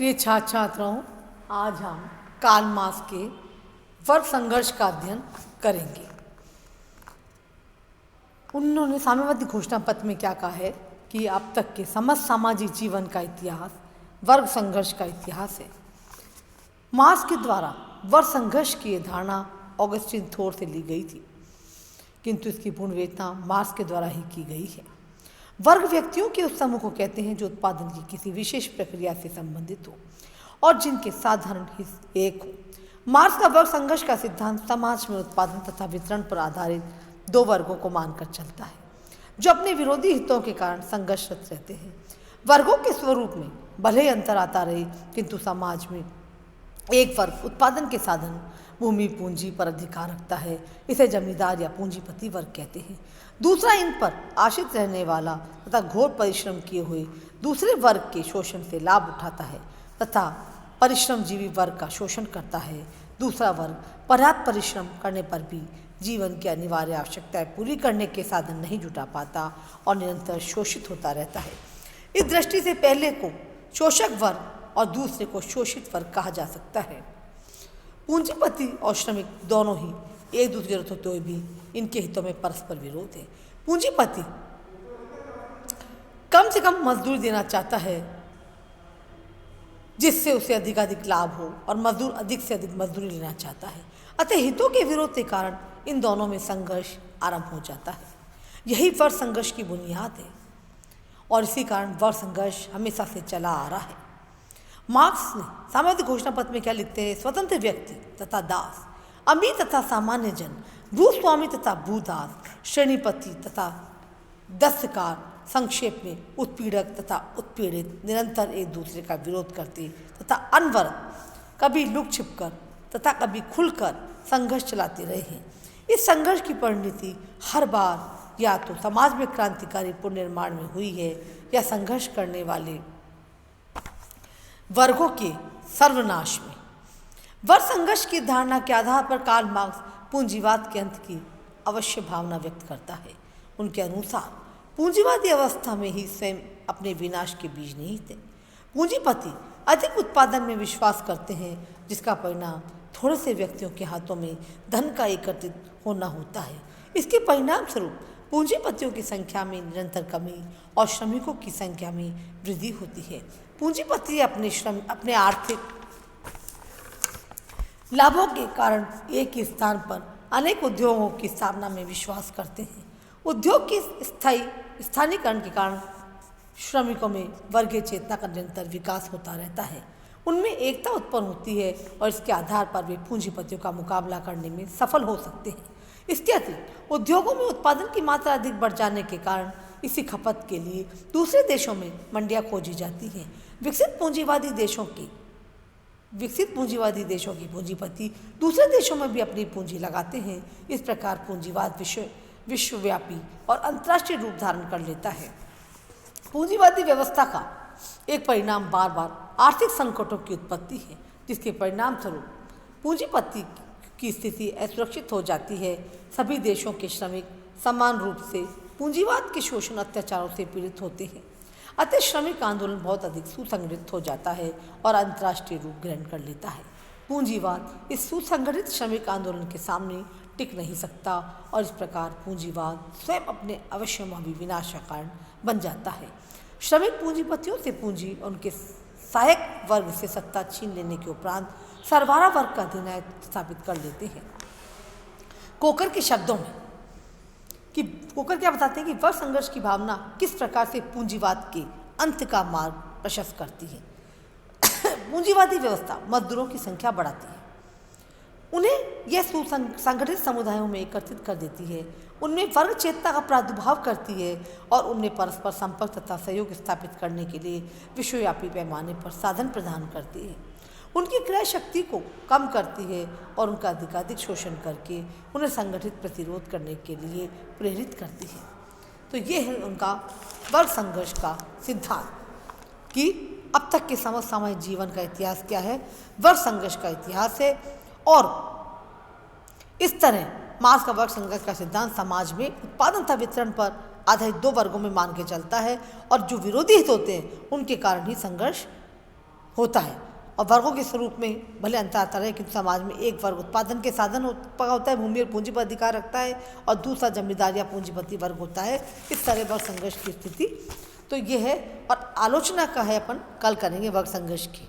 प्रिय छात्र छात्राओं, आज हम कार्ल मार्क्स के वर्ग संघर्ष का अध्ययन करेंगे। उन्होंने साम्यवादी घोषणा पत्र में क्या कहा है कि अब तक के समस्त सामाजिक जीवन का इतिहास वर्ग संघर्ष का इतिहास है। मार्क्स के द्वारा वर्ग संघर्ष की धारणा ऑगस्टीन थोर से ली गई थी, किंतु इसकी पूर्ण विवेचना मार्क्स के द्वारा ही की गई है। वर्ग व्यक्तियों के उस समूह को कहते हैं जो उत्पादन की किसी विशेष प्रक्रिया से संबंधित हो और जिनके साधारण हित एक हो। मार्क्स का वर्ग संघर्ष का सिद्धांत समाज में उत्पादन तथा वितरण पर आधारित दो वर्गों को मानकर चलता है जो अपने विरोधी हितों के कारण संघर्षरत रहते हैं। वर्गों के स्वरूप में भले ही अंतर आता रहे, किंतु समाज में एक वर्ग उत्पादन के साधन भूमि पूंजी पर अधिकार रखता है, इसे जमींदार या पूंजीपति वर्ग कहते हैं। दूसरा इन पर आश्रित रहने वाला तथा घोर परिश्रम किए हुए दूसरे वर्ग के शोषण से लाभ उठाता है तथा परिश्रमजीवी वर्ग का शोषण करता है। दूसरा वर्ग पर्याप्त परिश्रम करने पर भी जीवन की अनिवार्य आवश्यकताएं पूरी करने के साधन नहीं जुटा पाता और निरंतर शोषित होता रहता है। इस दृष्टि से पहले को शोषक वर्ग और दूसरे को शोषित वर्ग कहा जा सकता है। पूंजीपति और श्रमिक दोनों ही एक दूसरे जरूरत होते हुए भी इनके हितों में परस्पर विरोध है। पूंजीपति कम से कम मजदूरी देना चाहता है जिससे उसे अधिकाधिक लाभ हो, और मजदूर अधिक से अधिक मजदूरी लेना चाहता है। अतः हितों के विरोध के कारण इन दोनों में संघर्ष आरंभ हो जाता है। यही वर्ग संघर्ष की बुनियाद है और इसी कारण वर्ग संघर्ष हमेशा से चला आ रहा है। मार्क्स ने साम्यवादी घोषणा पत्र में क्या लिखते हैं? स्वतंत्र व्यक्ति तथा दास, अमीर तथा सामान्य जन, भूस्वामी तथा भूदास, श्रेणीपति तथा दस्तकार, संक्षेप में उत्पीड़क तथा उत्पीड़ित निरंतर एक दूसरे का विरोध करते तथा अनवरत कभी लुक छिपकर तथा कभी खुलकर संघर्ष चलाते रहे हैं। इस संघर्ष की परिणति हर बार या तो समाज में क्रांतिकारी पुनर्निर्माण में हुई है या संघर्ष करने वाले वर्गों के सर्वनाश में। वर्ग संघर्ष की धारणा के आधार पर कार्ल मार्क्स पूंजीवाद के अंत की अवश्य भावना व्यक्त करता है। उनके अनुसार पूंजीवादी अवस्था में ही स्वयं अपने विनाश के बीज निहित है। पूंजीपति अधिक उत्पादन में विश्वास करते हैं, जिसका परिणाम थोड़े से व्यक्तियों के हाथों में धन का एकत्रित होना होता है। इसके परिणाम स्वरूप पूंजीपतियों की संख्या में निरंतर कमी और श्रमिकों की संख्या में वृद्धि होती है। पूंजीपति अपने आर्थिक लाभों के कारण एक ही स्थान पर अनेक उद्योगों की स्थापना में विश्वास करते हैं। उद्योग के स्थानीयकरण के कारण श्रमिकों में वर्गीय चेतना का निरंतर विकास होता रहता है। उनमें एकता उत्पन्न होती है और इसके आधार पर वे पूंजीपतियों का मुकाबला करने में सफल हो सकते हैं। इसके अतिरिक्त उद्योगों में उत्पादन की मात्रा अधिक बढ़ जाने के कारण इसी खपत के लिए दूसरे देशों में मंडियां खोजी जाती हैं। विकसित पूंजीवादी देशों के पूंजीपति दूसरे देशों में भी अपनी पूंजी लगाते हैं। इस प्रकार पूंजीवाद विश्वव्यापी और अंतर्राष्ट्रीय रूप धारण कर लेता है। पूंजीवादी व्यवस्था का एक परिणाम बार बार आर्थिक संकटों की उत्पत्ति है, जिसके परिणाम स्वरूप पूंजीपति की स्थिति असुरक्षित हो जाती है। सभी देशों के श्रमिक समान रूप से पूंजीवाद के शोषण अत्याचारों से पीड़ित होते हैं। अतः श्रमिक आंदोलन बहुत अधिक सुसंगठित हो जाता है और अंतर्राष्ट्रीय रूप ग्रहण कर लेता है। पूंजीवाद इस सुसंगठित श्रमिक आंदोलन के सामने टिक नहीं सकता और इस प्रकार पूंजीवाद स्वयं अपने अवश्यम्भावी विनाश का कारण बन जाता है। श्रमिक पूंजीपतियों से पूंजी और उनके सहायक वर्ग से सत्ता छीन लेने के उपरांत सरबराह वर्ग का अधिनायक स्थापित कर लेते हैं। कोकर के शब्दों में कि कोकर क्या बताते हैं कि वर्ग संघर्ष की भावना किस प्रकार से पूंजीवाद के अंत का मार्ग प्रशस्त करती है। पूंजीवादी व्यवस्था मजदूरों की संख्या बढ़ाती है, उन्हें यह संगठित समुदायों में एकत्रित कर देती है, उनमें वर्ग चेतना का प्रादुर्भाव करती है और उनमें परस्पर संपर्क तथा सहयोग स्थापित करने के लिए विश्वव्यापी पैमाने पर साधन प्रदान करती है, उनकी क्रय शक्ति को कम करती है और उनका अधिकाधिक शोषण करके उन्हें संगठित प्रतिरोध करने के लिए प्रेरित करती है। तो ये है उनका वर्ग संघर्ष का सिद्धांत कि अब तक के समसामयिक जीवन का इतिहास क्या है, वर्ग संघर्ष का इतिहास है। और इस तरह मार्क्स का वर्ग संघर्ष का सिद्धांत समाज में उत्पादन तथा वितरण पर आधारित दो वर्गों में मान के चलता है और जो विरोधी हित होते हैं उनके कारण ही संघर्ष होता है। और वर्गों के स्वरूप में भले अंतर आता रहे, किंतु समाज में एक वर्ग उत्पादन के साधन होता है, भूमि और पूंजी पर अधिकार रखता है, और दूसरा जमींदार या पूंजीपति वर्ग होता है। इस तरह वर्ग संघर्ष की स्थिति तो ये है। और आलोचना का है अपन कल करेंगे वर्ग संघर्ष की।